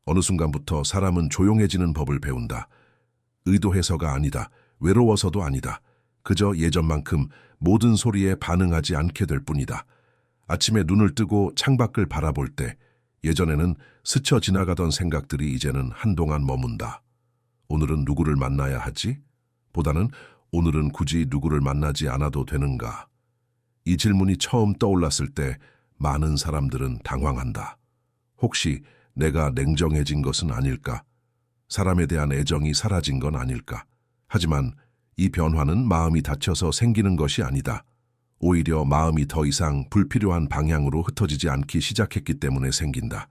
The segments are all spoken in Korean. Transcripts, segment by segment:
어느 순간부터 사람은 조용해지는 법을 배운다. 의도해서가 아니다. 외로워서도 아니다. 그저 예전만큼 모든 소리에 반응하지 않게 될 뿐이다. 아침에 눈을 뜨고 창밖을 바라볼 때 예전에는 스쳐 지나가던 생각들이 이제는 한동안 머문다. 오늘은 누구를 만나야 하지? 보다는 오늘은 굳이 누구를 만나지 않아도 되는가? 이 질문이 처음 떠올랐을 때 많은 사람들은 당황한다. 혹시 내가 냉정해진 것은 아닐까? 사람에 대한 애정이 사라진 건 아닐까? 하지만 이 변화는 마음이 다쳐서 생기는 것이 아니다. 오히려 마음이 더 이상 불필요한 방향으로 흩어지지 않기 시작했기 때문에 생긴다.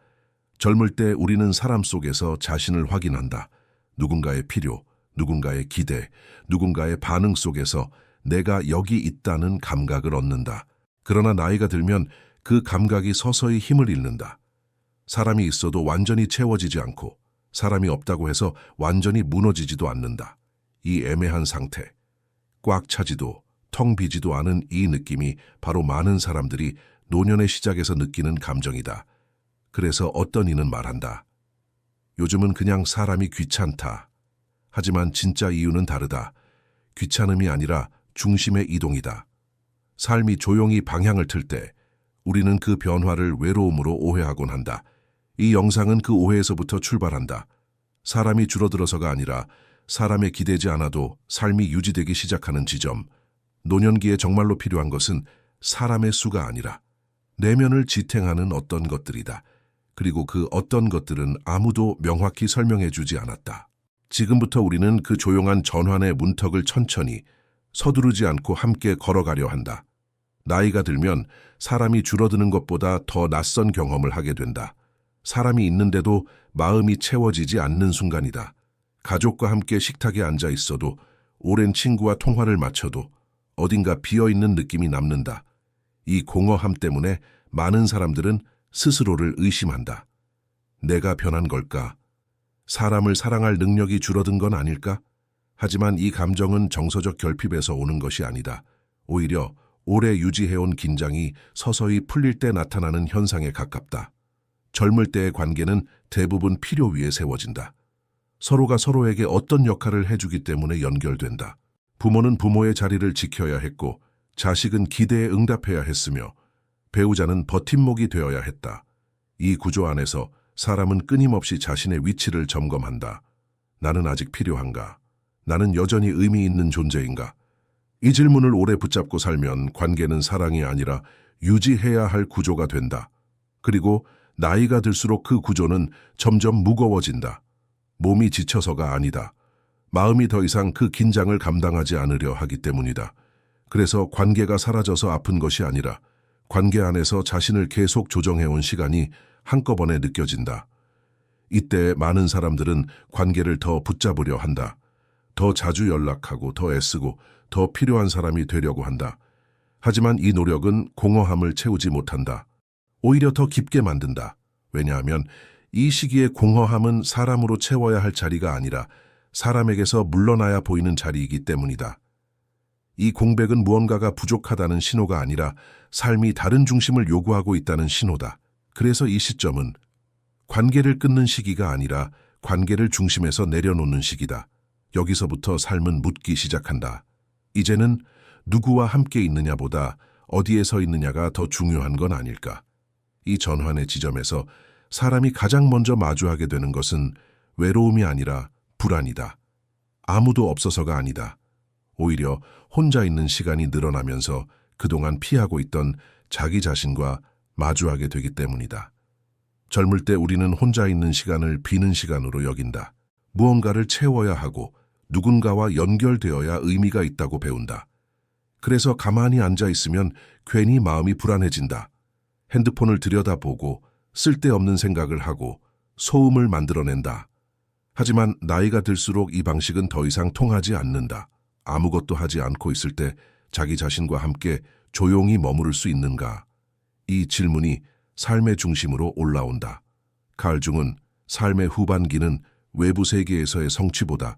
젊을 때 우리는 사람 속에서 자신을 확인한다. 누군가의 필요, 누군가의 기대, 누군가의 반응 속에서 내가 여기 있다는 감각을 얻는다. 그러나 나이가 들면 그 감각이 서서히 힘을 잃는다. 사람이 있어도 완전히 채워지지 않고 사람이 없다고 해서 완전히 무너지지도 않는다. 이 애매한 상태, 꽉 차지도 텅 비지도 않은 이 느낌이 바로 많은 사람들이 노년의 시작에서 느끼는 감정이다. 그래서 어떤 이는 말한다. 요즘은 그냥 사람이 귀찮다. 하지만 진짜 이유는 다르다. 귀찮음이 아니라 중심의 이동이다. 삶이 조용히 방향을 틀 때 우리는 그 변화를 외로움으로 오해하곤 한다. 이 영상은 그 오해에서부터 출발한다. 사람이 줄어들어서가 아니라 사람에 기대지 않아도 삶이 유지되기 시작하는 지점. 노년기에 정말로 필요한 것은 사람의 수가 아니라 내면을 지탱하는 어떤 것들이다. 그리고 그 어떤 것들은 아무도 명확히 설명해 주지 않았다. 지금부터 우리는 그 조용한 전환의 문턱을 천천히 서두르지 않고 함께 걸어가려 한다. 나이가 들면 사람이 줄어드는 것보다 더 낯선 경험을 하게 된다. 사람이 있는데도 마음이 채워지지 않는 순간이다. 가족과 함께 식탁에 앉아 있어도 오랜 친구와 통화를 마쳐도 어딘가 비어있는 느낌이 남는다. 이 공허함 때문에 많은 사람들은 스스로를 의심한다. 내가 변한 걸까? 사람을 사랑할 능력이 줄어든 건 아닐까? 하지만 이 감정은 정서적 결핍에서 오는 것이 아니다. 오히려 오래 유지해온 긴장이 서서히 풀릴 때 나타나는 현상에 가깝다. 젊을 때의 관계는 대부분 필요 위에 세워진다. 서로가 서로에게 어떤 역할을 해주기 때문에 연결된다. 부모는 부모의 자리를 지켜야 했고 자식은 기대에 응답해야 했으며 배우자는 버팀목이 되어야 했다. 이 구조 안에서 사람은 끊임없이 자신의 위치를 점검한다. 나는 아직 필요한가? 나는 여전히 의미 있는 존재인가? 이 질문을 오래 붙잡고 살면 관계는 사랑이 아니라 유지해야 할 구조가 된다. 그리고 나이가 들수록 그 구조는 점점 무거워진다. 몸이 지쳐서가 아니다. 마음이 더 이상 그 긴장을 감당하지 않으려 하기 때문이다. 그래서 관계가 사라져서 아픈 것이 아니라 관계 안에서 자신을 계속 조정해온 시간이 한꺼번에 느껴진다. 이때 많은 사람들은 관계를 더 붙잡으려 한다. 더 자주 연락하고 더 애쓰고 더 필요한 사람이 되려고 한다. 하지만 이 노력은 공허함을 채우지 못한다. 오히려 더 깊게 만든다. 왜냐하면 이 시기의 공허함은 사람으로 채워야 할 자리가 아니라 사람에게서 물러나야 보이는 자리이기 때문이다. 이 공백은 무언가가 부족하다는 신호가 아니라 삶이 다른 중심을 요구하고 있다는 신호다. 그래서 이 시점은 관계를 끊는 시기가 아니라 관계를 중심에서 내려놓는 시기다. 여기서부터 삶은 묻기 시작한다. 이제는 누구와 함께 있느냐보다 어디에 서 있느냐가 더 중요한 건 아닐까. 이 전환의 지점에서 사람이 가장 먼저 마주하게 되는 것은 외로움이 아니라 불안이다. 아무도 없어서가 아니다. 오히려 혼자 있는 시간이 늘어나면서 그동안 피하고 있던 자기 자신과 마주하게 되기 때문이다. 젊을 때 우리는 혼자 있는 시간을 비는 시간으로 여긴다. 무언가를 채워야 하고 누군가와 연결되어야 의미가 있다고 배운다. 그래서 가만히 앉아 있으면 괜히 마음이 불안해진다. 핸드폰을 들여다보고 쓸데없는 생각을 하고 소음을 만들어낸다. 하지만 나이가 들수록 이 방식은 더 이상 통하지 않는다. 아무것도 하지 않고 있을 때 자기 자신과 함께 조용히 머무를 수 있는가? 이 질문이 삶의 중심으로 올라온다. 칼 중은 삶의 후반기는 외부 세계에서의 성취보다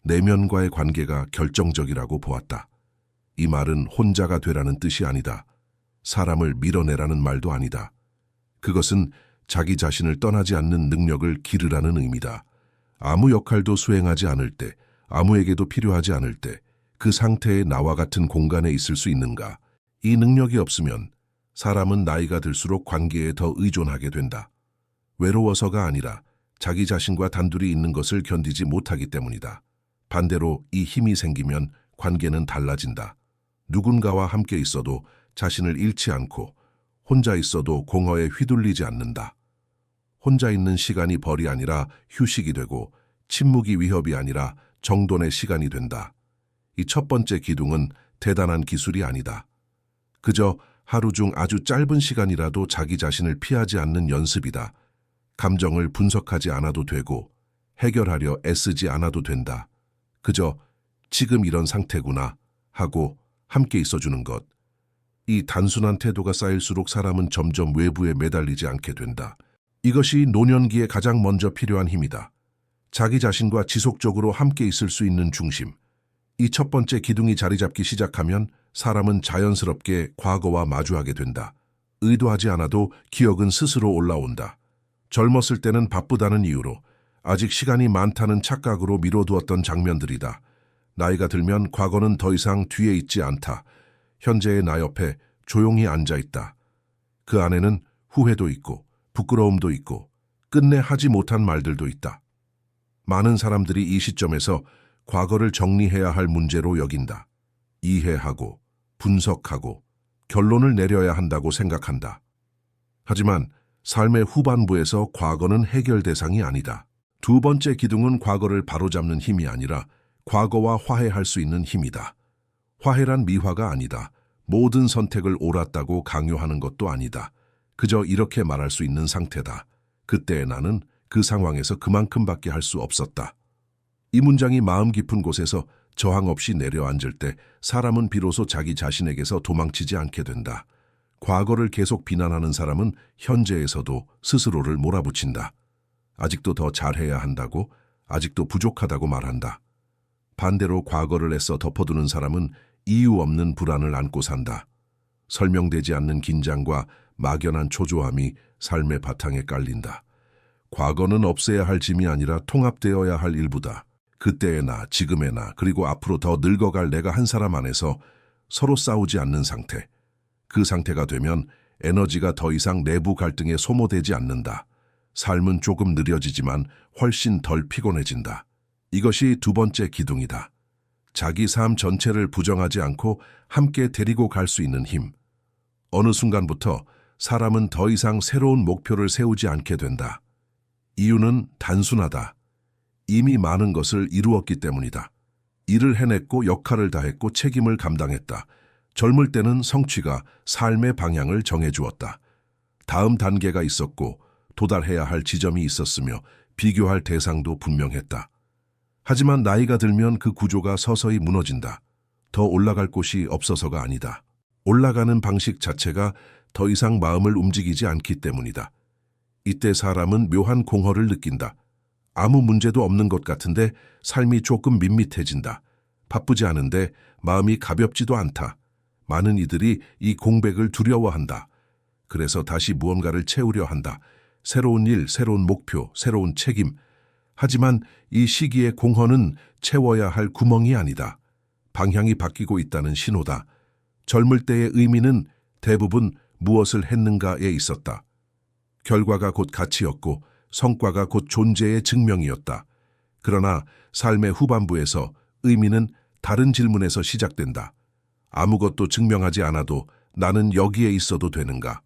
내면과의 관계가 결정적이라고 보았다. 이 말은 혼자가 되라는 뜻이 아니다. 사람을 밀어내라는 말도 아니다. 그것은 자기 자신을 떠나지 않는 능력을 기르라는 의미다. 아무 역할도 수행하지 않을 때, 아무에게도 필요하지 않을 때, 그 상태의 나와 같은 공간에 있을 수 있는가? 이 능력이 없으면 사람은 나이가 들수록 관계에 더 의존하게 된다. 외로워서가 아니라 자기 자신과 단둘이 있는 것을 견디지 못하기 때문이다. 반대로 이 힘이 생기면 관계는 달라진다. 누군가와 함께 있어도 자신을 잃지 않고 혼자 있어도 공허에 휘둘리지 않는다. 혼자 있는 시간이 벌이 아니라 휴식이 되고 침묵이 위협이 아니라 정돈의 시간이 된다. 이 첫 번째 기둥은 대단한 기술이 아니다. 그저 하루 중 아주 짧은 시간이라도 자기 자신을 피하지 않는 연습이다. 감정을 분석하지 않아도 되고 해결하려 애쓰지 않아도 된다. 그저 지금 이런 상태구나 하고 함께 있어주는 것. 이 단순한 태도가 쌓일수록 사람은 점점 외부에 매달리지 않게 된다. 이것이 노년기에 가장 먼저 필요한 힘이다. 자기 자신과 지속적으로 함께 있을 수 있는 중심. 이 첫 번째 기둥이 자리 잡기 시작하면 사람은 자연스럽게 과거와 마주하게 된다. 의도하지 않아도 기억은 스스로 올라온다. 젊었을 때는 바쁘다는 이유로 아직 시간이 많다는 착각으로 미뤄두었던 장면들이다. 나이가 들면 과거는 더 이상 뒤에 있지 않다. 현재의 나 옆에 조용히 앉아있다. 그 안에는 후회도 있고 부끄러움도 있고 끝내 하지 못한 말들도 있다. 많은 사람들이 이 시점에서 과거를 정리해야 할 문제로 여긴다. 이해하고 분석하고 결론을 내려야 한다고 생각한다. 하지만 삶의 후반부에서 과거는 해결 대상이 아니다. 두 번째 기둥은 과거를 바로잡는 힘이 아니라 과거와 화해할 수 있는 힘이다. 화해란 미화가 아니다. 모든 선택을 옳았다고 강요하는 것도 아니다. 그저 이렇게 말할 수 있는 상태다. 그때의 나는 그 상황에서 그만큼밖에 할 수 없었다. 이 문장이 마음 깊은 곳에서 저항 없이 내려앉을 때 사람은 비로소 자기 자신에게서 도망치지 않게 된다. 과거를 계속 비난하는 사람은 현재에서도 스스로를 몰아붙인다. 아직도 더 잘해야 한다고, 아직도 부족하다고 말한다. 반대로 과거를 애써 덮어두는 사람은 이유 없는 불안을 안고 산다. 설명되지 않는 긴장과 막연한 초조함이 삶의 바탕에 깔린다. 과거는 없애야 할 짐이 아니라 통합되어야 할 일부다. 그때의 나, 지금의 나, 그리고 앞으로 더 늙어갈 내가 한 사람 안에서 서로 싸우지 않는 상태. 그 상태가 되면 에너지가 더 이상 내부 갈등에 소모되지 않는다. 삶은 조금 느려지지만 훨씬 덜 피곤해진다. 이것이 두 번째 기둥이다. 자기 삶 전체를 부정하지 않고 함께 데리고 갈 수 있는 힘. 어느 순간부터 사람은 더 이상 새로운 목표를 세우지 않게 된다. 이유는 단순하다. 이미 많은 것을 이루었기 때문이다. 일을 해냈고 역할을 다했고 책임을 감당했다. 젊을 때는 성취가 삶의 방향을 정해주었다. 다음 단계가 있었고 도달해야 할 지점이 있었으며 비교할 대상도 분명했다. 하지만 나이가 들면 그 구조가 서서히 무너진다. 더 올라갈 곳이 없어서가 아니다. 올라가는 방식 자체가 더 이상 마음을 움직이지 않기 때문이다. 이때 사람은 묘한 공허를 느낀다. 아무 문제도 없는 것 같은데 삶이 조금 밋밋해진다. 바쁘지 않은데 마음이 가볍지도 않다. 많은 이들이 이 공백을 두려워한다. 그래서 다시 무언가를 채우려 한다. 새로운 일, 새로운 목표, 새로운 책임. 하지만 이 시기의 공허는 채워야 할 구멍이 아니다. 방향이 바뀌고 있다는 신호다. 젊을 때의 의미는 대부분 무엇을 했는가에 있었다. 결과가 곧 가치였고 성과가 곧 존재의 증명이었다. 그러나 삶의 후반부에서 의미는 다른 질문에서 시작된다. 아무것도 증명하지 않아도 나는 여기에 있어도 되는가?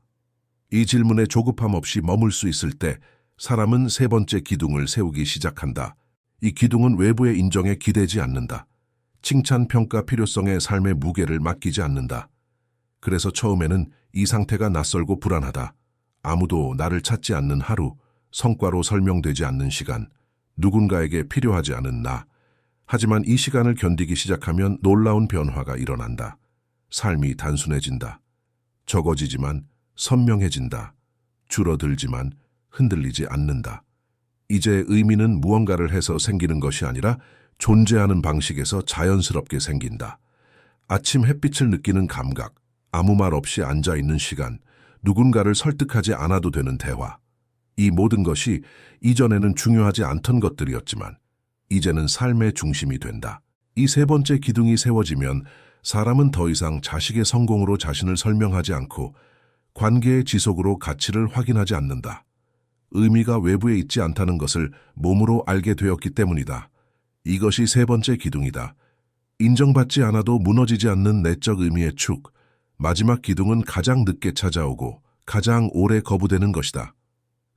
이 질문에 조급함 없이 머물 수 있을 때 사람은 세 번째 기둥을 세우기 시작한다. 이 기둥은 외부의 인정에 기대지 않는다. 칭찬, 평가, 필요성에 삶의 무게를 맡기지 않는다. 그래서 처음에는 이 상태가 낯설고 불안하다. 아무도 나를 찾지 않는 하루, 성과로 설명되지 않는 시간, 누군가에게 필요하지 않은 나. 하지만 이 시간을 견디기 시작하면 놀라운 변화가 일어난다. 삶이 단순해진다. 적어지지만 선명해진다. 줄어들지만 흔들리지 않는다. 이제 의미는 무언가를 해서 생기는 것이 아니라 존재하는 방식에서 자연스럽게 생긴다. 아침 햇빛을 느끼는 감각, 아무 말 없이 앉아있는 시간, 누군가를 설득하지 않아도 되는 대화. 이 모든 것이 이전에는 중요하지 않던 것들이었지만 이제는 삶의 중심이 된다. 이 세 번째 기둥이 세워지면 사람은 더 이상 자식의 성공으로 자신을 설명하지 않고 관계의 지속으로 가치를 확인하지 않는다. 의미가 외부에 있지 않다는 것을 몸으로 알게 되었기 때문이다. 이것이 세 번째 기둥이다. 인정받지 않아도 무너지지 않는 내적 의미의 축. 마지막 기둥은 가장 늦게 찾아오고 가장 오래 거부되는 것이다.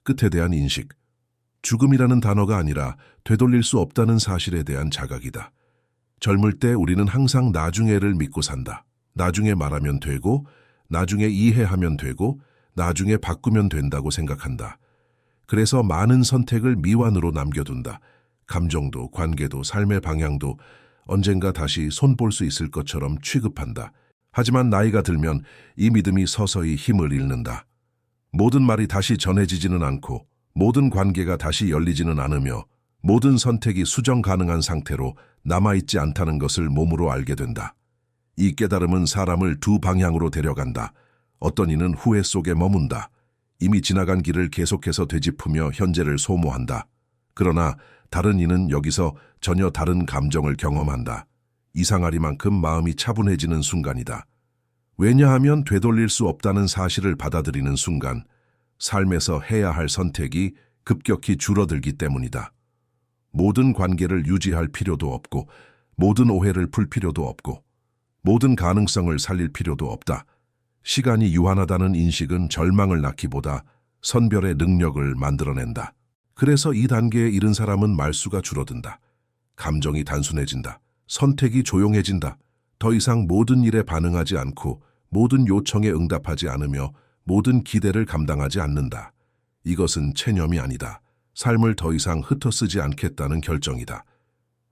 끝에 대한 인식. 죽음이라는 단어가 아니라 되돌릴 수 없다는 사실에 대한 자각이다. 젊을 때 우리는 항상 나중에를 믿고 산다. 나중에 말하면 되고, 나중에 이해하면 되고, 나중에 바꾸면 된다고 생각한다. 그래서 많은 선택을 미완으로 남겨둔다. 감정도, 관계도, 삶의 방향도 언젠가 다시 손볼 수 있을 것처럼 취급한다. 하지만 나이가 들면 이 믿음이 서서히 힘을 잃는다. 모든 말이 다시 전해지지는 않고, 모든 관계가 다시 열리지는 않으며, 모든 선택이 수정 가능한 상태로 남아있지 않다는 것을 몸으로 알게 된다. 이 깨달음은 사람을 두 방향으로 데려간다. 어떤 이는 후회 속에 머문다. 이미 지나간 길을 계속해서 되짚으며 현재를 소모한다. 그러나 다른 이는 여기서 전혀 다른 감정을 경험한다. 이상하리만큼 마음이 차분해지는 순간이다. 왜냐하면 되돌릴 수 없다는 사실을 받아들이는 순간 삶에서 해야 할 선택이 급격히 줄어들기 때문이다. 모든 관계를 유지할 필요도 없고, 모든 오해를 풀 필요도 없고, 모든 가능성을 살릴 필요도 없다. 시간이 유한하다는 인식은 절망을 낳기보다 선별의 능력을 만들어낸다. 그래서 이 단계에 이른 사람은 말수가 줄어든다. 감정이 단순해진다. 선택이 조용해진다. 더 이상 모든 일에 반응하지 않고 모든 요청에 응답하지 않으며 모든 기대를 감당하지 않는다. 이것은 체념이 아니다. 삶을 더 이상 흩어쓰지 않겠다는 결정이다.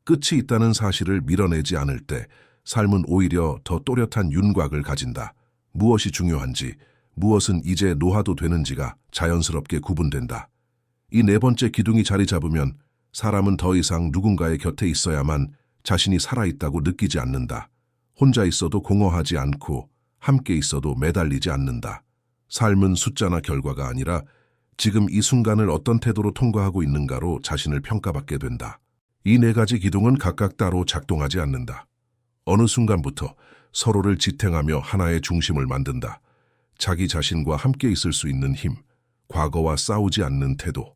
끝이 있다는 사실을 밀어내지 않을 때 삶은 오히려 더 또렷한 윤곽을 가진다. 무엇이 중요한지, 무엇은 이제 놓아도 되는지가 자연스럽게 구분된다. 이 네 번째 기둥이 자리 잡으면 사람은 더 이상 누군가의 곁에 있어야만 자신이 살아있다고 느끼지 않는다. 혼자 있어도 공허하지 않고 함께 있어도 매달리지 않는다. 삶은 숫자나 결과가 아니라 지금 이 순간을 어떤 태도로 통과하고 있는가로 자신을 평가받게 된다. 이 네 가지 기둥은 각각 따로 작동하지 않는다. 어느 순간부터 서로를 지탱하며 하나의 중심을 만든다. 자기 자신과 함께 있을 수 있는 힘, 과거와 싸우지 않는 태도,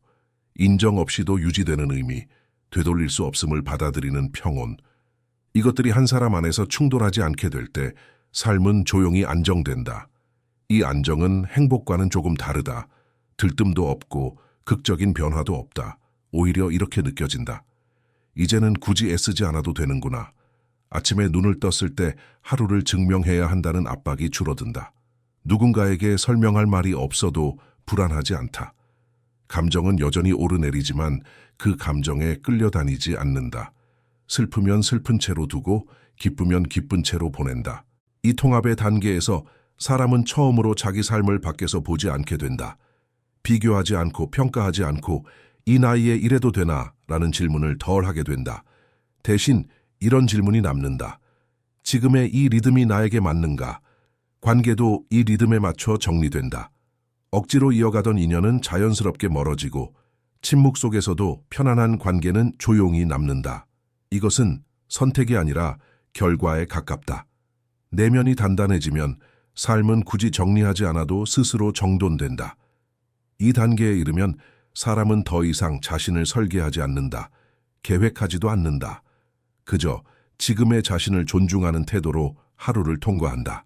인정 없이도 유지되는 의미, 되돌릴 수 없음을 받아들이는 평온. 이것들이 한 사람 안에서 충돌하지 않게 될 때 삶은 조용히 안정된다. 이 안정은 행복과는 조금 다르다. 들뜸도 없고 극적인 변화도 없다. 오히려 이렇게 느껴진다. 이제는 굳이 애쓰지 않아도 되는구나. 아침에 눈을 떴을 때 하루를 증명해야 한다는 압박이 줄어든다. 누군가에게 설명할 말이 없어도 불안하지 않다. 감정은 여전히 오르내리지만 그 감정에 끌려다니지 않는다. 슬프면 슬픈 채로 두고 기쁘면 기쁜 채로 보낸다. 이 통합의 단계에서 사람은 처음으로 자기 삶을 밖에서 보지 않게 된다. 비교하지 않고 평가하지 않고 이 나이에 이래도 되나? 라는 질문을 덜 하게 된다. 대신 이런 질문이 남는다. 지금의 이 리듬이 나에게 맞는가? 관계도 이 리듬에 맞춰 정리된다. 억지로 이어가던 인연은 자연스럽게 멀어지고 침묵 속에서도 편안한 관계는 조용히 남는다. 이것은 선택이 아니라 결과에 가깝다. 내면이 단단해지면 삶은 굳이 정리하지 않아도 스스로 정돈된다. 이 단계에 이르면 사람은 더 이상 자신을 설계하지 않는다. 계획하지도 않는다. 그저 지금의 자신을 존중하는 태도로 하루를 통과한다.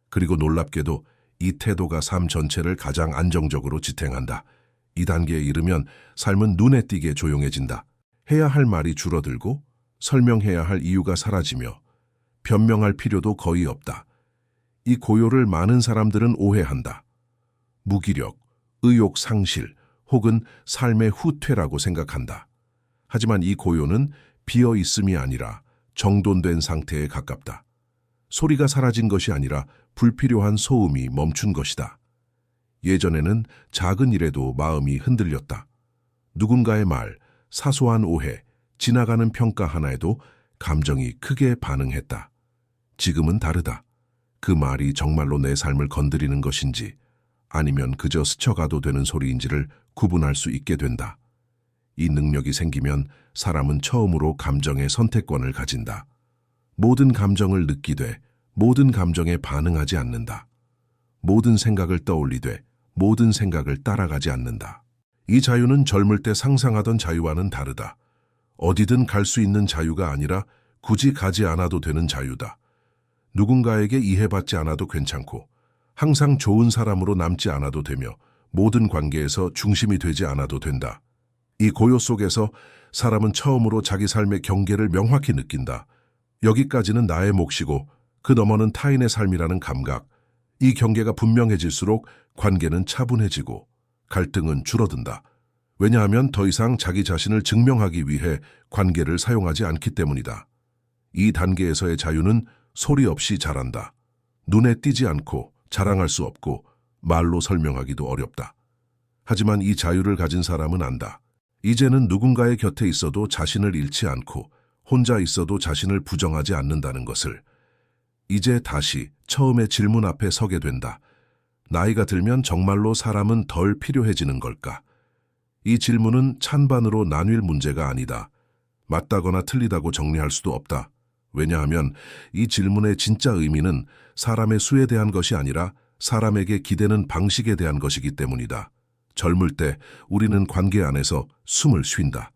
그리고 놀랍게도 이 태도가 삶 전체를 가장 안정적으로 지탱한다. 이 단계에 이르면 삶은 눈에 띄게 조용해진다. 해야 할 말이 줄어들고 설명해야 할 이유가 사라지며 변명할 필요도 거의 없다. 이 고요를 많은 사람들은 오해한다. 무기력, 의욕 상실 혹은 삶의 후퇴라고 생각한다. 하지만 이 고요는 비어 있음이 아니라 정돈된 상태에 가깝다. 소리가 사라진 것이 아니라 불필요한 소음이 멈춘 것이다. 예전에는 작은 일에도 마음이 흔들렸다. 누군가의 말, 사소한 오해, 지나가는 평가 하나에도 감정이 크게 반응했다. 지금은 다르다. 그 말이 정말로 내 삶을 건드리는 것인지, 아니면 그저 스쳐가도 되는 소리인지를 구분할 수 있게 된다. 이 능력이 생기면 사람은 처음으로 감정의 선택권을 가진다. 모든 감정을 느끼되 모든 감정에 반응하지 않는다. 모든 생각을 떠올리되 모든 생각을 따라가지 않는다. 이 자유는 젊을 때 상상하던 자유와는 다르다. 어디든 갈 수 있는 자유가 아니라 굳이 가지 않아도 되는 자유다. 누군가에게 이해받지 않아도 괜찮고 항상 좋은 사람으로 남지 않아도 되며 모든 관계에서 중심이 되지 않아도 된다. 이 고요 속에서 사람은 처음으로 자기 삶의 경계를 명확히 느낀다. 여기까지는 나의 몫이고 그 너머는 타인의 삶이라는 감각. 이 경계가 분명해질수록 관계는 차분해지고 갈등은 줄어든다. 왜냐하면 더 이상 자기 자신을 증명하기 위해 관계를 사용하지 않기 때문이다. 이 단계에서의 자유는 소리 없이 자란다. 눈에 띄지 않고 자랑할 수 없고 말로 설명하기도 어렵다. 하지만 이 자유를 가진 사람은 안다. 이제는 누군가의 곁에 있어도 자신을 잃지 않고 혼자 있어도 자신을 부정하지 않는다는 것을. 이제 다시 처음의 질문 앞에 서게 된다. 나이가 들면 정말로 사람은 덜 필요해지는 걸까? 이 질문은 찬반으로 나뉠 문제가 아니다. 맞다거나 틀리다고 정리할 수도 없다. 왜냐하면 이 질문의 진짜 의미는 사람의 수에 대한 것이 아니라 사람에게 기대는 방식에 대한 것이기 때문이다. 젊을 때 우리는 관계 안에서 숨을 쉰다.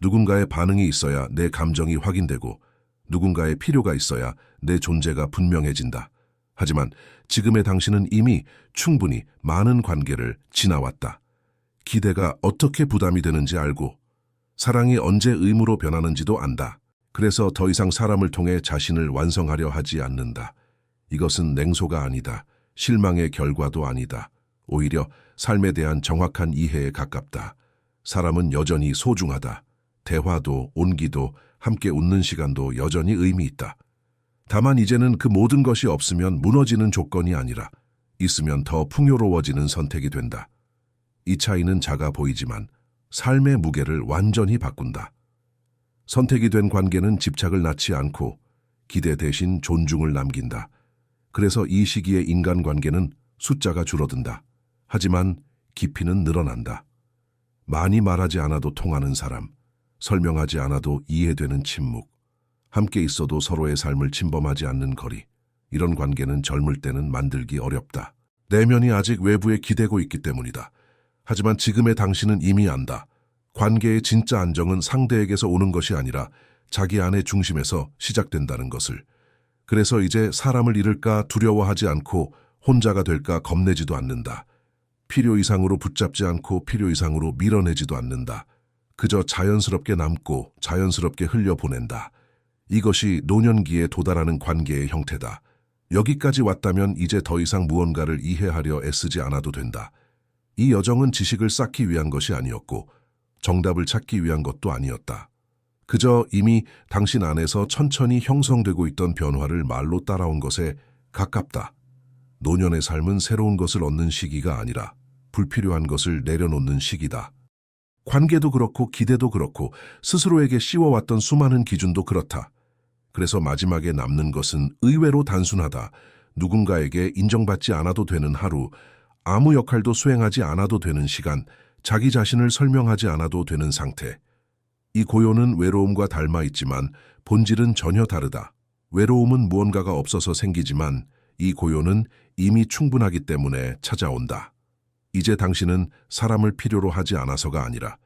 누군가의 반응이 있어야 내 감정이 확인되고 누군가의 필요가 있어야 내 존재가 분명해진다. 하지만 지금의 당신은 이미 충분히 많은 관계를 지나왔다. 기대가 어떻게 부담이 되는지 알고 사랑이 언제 의무로 변하는지도 안다. 그래서 더 이상 사람을 통해 자신을 완성하려 하지 않는다. 이것은 냉소가 아니다. 실망의 결과도 아니다. 오히려 삶에 대한 정확한 이해에 가깝다. 사람은 여전히 소중하다. 대화도 온기도 함께 웃는 시간도 여전히 의미 있다. 다만 이제는 그 모든 것이 없으면 무너지는 조건이 아니라 있으면 더 풍요로워지는 선택이 된다. 이 차이는 작아 보이지만 삶의 무게를 완전히 바꾼다. 선택이 된 관계는 집착을 낳지 않고 기대 대신 존중을 남긴다. 그래서 이 시기의 인간관계는 숫자가 줄어든다. 하지만 깊이는 늘어난다. 많이 말하지 않아도 통하는 사람, 설명하지 않아도 이해되는 침묵, 함께 있어도 서로의 삶을 침범하지 않는 거리. 이런 관계는 젊을 때는 만들기 어렵다. 내면이 아직 외부에 기대고 있기 때문이다. 하지만 지금의 당신은 이미 안다. 관계의 진짜 안정은 상대에게서 오는 것이 아니라 자기 안의 중심에서 시작된다는 것을. 그래서 이제 사람을 잃을까 두려워하지 않고 혼자가 될까 겁내지도 않는다. 필요 이상으로 붙잡지 않고 필요 이상으로 밀어내지도 않는다. 그저 자연스럽게 남고 자연스럽게 흘려보낸다. 이것이 노년기에 도달하는 관계의 형태다. 여기까지 왔다면 이제 더 이상 무언가를 이해하려 애쓰지 않아도 된다. 이 여정은 지식을 쌓기 위한 것이 아니었고 정답을 찾기 위한 것도 아니었다. 그저 이미 당신 안에서 천천히 형성되고 있던 변화를 말로 따라온 것에 가깝다. 노년의 삶은 새로운 것을 얻는 시기가 아니라 불필요한 것을 내려놓는 시기다. 관계도 그렇고 기대도 그렇고 스스로에게 씌워왔던 수많은 기준도 그렇다. 그래서 마지막에 남는 것은 의외로 단순하다. 누군가에게 인정받지 않아도 되는 하루, 아무 역할도 수행하지 않아도 되는 시간, 자기 자신을 설명하지 않아도 되는 상태. 이 고요는 외로움과 닮아 있지만 본질은 전혀 다르다. 외로움은 무언가가 없어서 생기지만 이 고요는 이미 충분하기 때문에 찾아온다. 이제 당신은 사람을 필요로 하지 않아서가 아니라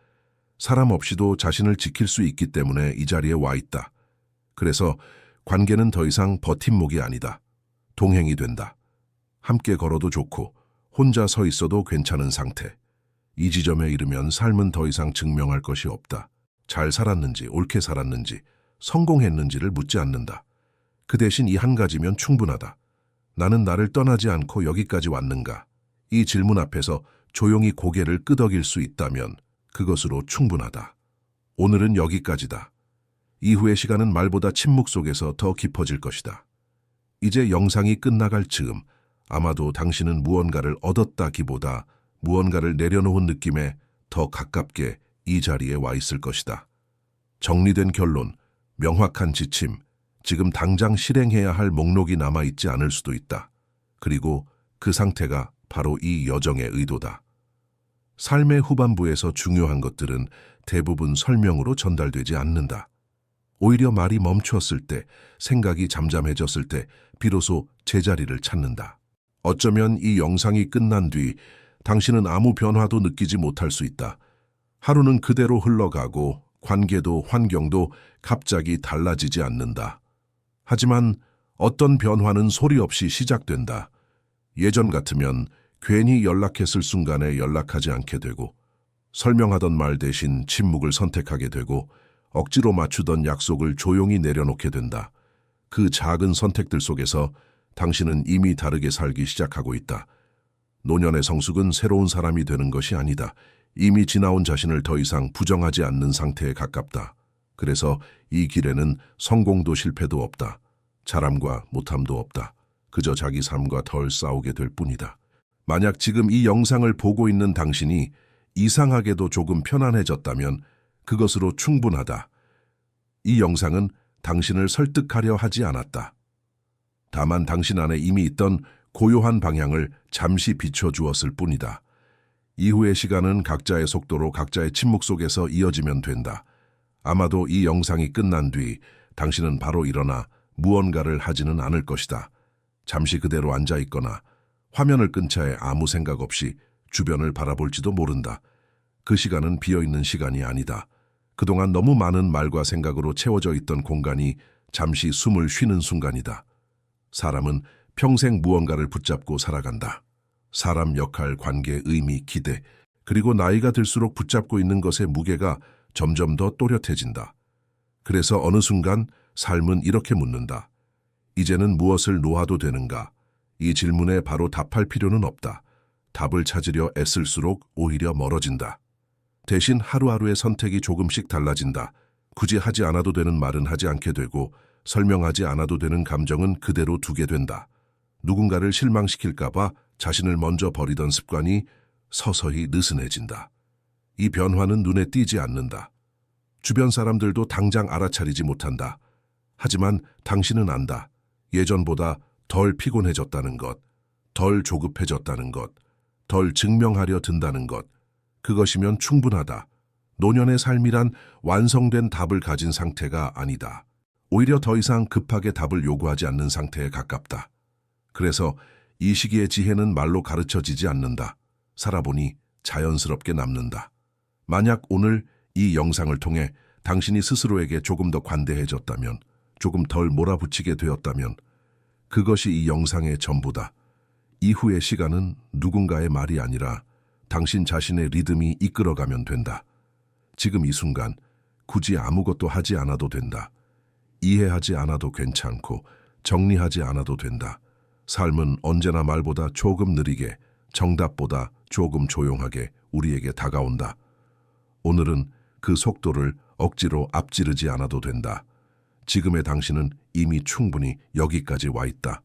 사람 없이도 자신을 지킬 수 있기 때문에 이 자리에 와 있다. 그래서 관계는 더 이상 버팀목이 아니다. 동행이 된다. 함께 걸어도 좋고 혼자 서 있어도 괜찮은 상태. 이 지점에 이르면 삶은 더 이상 증명할 것이 없다. 잘 살았는지 옳게 살았는지 성공했는지를 묻지 않는다. 그 대신 이 한 가지면 충분하다. 나는 나를 떠나지 않고 여기까지 왔는가? 이 질문 앞에서 조용히 고개를 끄덕일 수 있다면 그것으로 충분하다. 오늘은 여기까지다. 이후의 시간은 말보다 침묵 속에서 더 깊어질 것이다. 이제 영상이 끝나갈 즈음 아마도 당신은 무언가를 얻었다기보다 무언가를 내려놓은 느낌에 더 가깝게 이 자리에 와 있을 것이다. 정리된 결론, 명확한 지침, 지금 당장 실행해야 할 목록이 남아있지 않을 수도 있다. 그리고 그 상태가 바로 이 여정의 의도다. 삶의 후반부에서 중요한 것들은 대부분 설명으로 전달되지 않는다. 오히려 말이 멈추었을 때, 생각이 잠잠해졌을 때 비로소 제자리를 찾는다. 어쩌면 이 영상이 끝난 뒤 당신은 아무 변화도 느끼지 못할 수 있다. 하루는 그대로 흘러가고 관계도 환경도 갑자기 달라지지 않는다. 하지만 어떤 변화는 소리 없이 시작된다. 예전 같으면 괜히 연락했을 순간에 연락하지 않게 되고, 설명하던 말 대신 침묵을 선택하게 되고, 억지로 맞추던 약속을 조용히 내려놓게 된다. 그 작은 선택들 속에서 당신은 이미 다르게 살기 시작하고 있다. 노년의 성숙은 새로운 사람이 되는 것이 아니다. 이미 지나온 자신을 더 이상 부정하지 않는 상태에 가깝다. 그래서 이 길에는 성공도 실패도 없다. 잘함과 못함도 없다. 그저 자기 삶과 덜 싸우게 될 뿐이다. 만약 지금 이 영상을 보고 있는 당신이 이상하게도 조금 편안해졌다면 그것으로 충분하다. 이 영상은 당신을 설득하려 하지 않았다. 다만 당신 안에 이미 있던 고요한 방향을 잠시 비춰주었을 뿐이다. 이후의 시간은 각자의 속도로 각자의 침묵 속에서 이어지면 된다. 아마도 이 영상이 끝난 뒤 당신은 바로 일어나 무언가를 하지는 않을 것이다. 잠시 그대로 앉아 있거나 화면을 끈 채 아무 생각 없이 주변을 바라볼지도 모른다. 그 시간은 비어있는 시간이 아니다. 그동안 너무 많은 말과 생각으로 채워져 있던 공간이 잠시 숨을 쉬는 순간이다. 사람은 평생 무언가를 붙잡고 살아간다. 사람 역할, 관계, 의미, 기대, 그리고 나이가 들수록 붙잡고 있는 것의 무게가 점점 더 또렷해진다. 그래서 어느 순간 삶은 이렇게 묻는다. 이제는 무엇을 놓아도 되는가? 이 질문에 바로 답할 필요는 없다. 답을 찾으려 애쓸수록 오히려 멀어진다. 대신 하루하루의 선택이 조금씩 달라진다. 굳이 하지 않아도 되는 말은 하지 않게 되고, 설명하지 않아도 되는 감정은 그대로 두게 된다. 누군가를 실망시킬까봐 자신을 먼저 버리던 습관이 서서히 느슨해진다. 이 변화는 눈에 띄지 않는다. 주변 사람들도 당장 알아차리지 못한다. 하지만 당신은 안다. 예전보다 덜 피곤해졌다는 것, 덜 조급해졌다는 것, 덜 증명하려 든다는 것. 그것이면 충분하다. 노년의 삶이란 완성된 답을 가진 상태가 아니다. 오히려 더 이상 급하게 답을 요구하지 않는 상태에 가깝다. 그래서 이 시기의 지혜는 말로 가르쳐지지 않는다. 살아보니 자연스럽게 남는다. 만약 오늘 이 영상을 통해 당신이 스스로에게 조금 더 관대해졌다면, 조금 덜 몰아붙이게 되었다면, 그것이 이 영상의 전부다. 이후의 시간은 누군가의 말이 아니라 당신 자신의 리듬이 이끌어가면 된다. 지금 이 순간 굳이 아무것도 하지 않아도 된다. 이해하지 않아도 괜찮고 정리하지 않아도 된다. 삶은 언제나 말보다 조금 느리게, 정답보다 조금 조용하게 우리에게 다가온다. 오늘은 그 속도를 억지로 앞지르지 않아도 된다. 지금의 당신은 이미 충분히 여기까지 와 있다.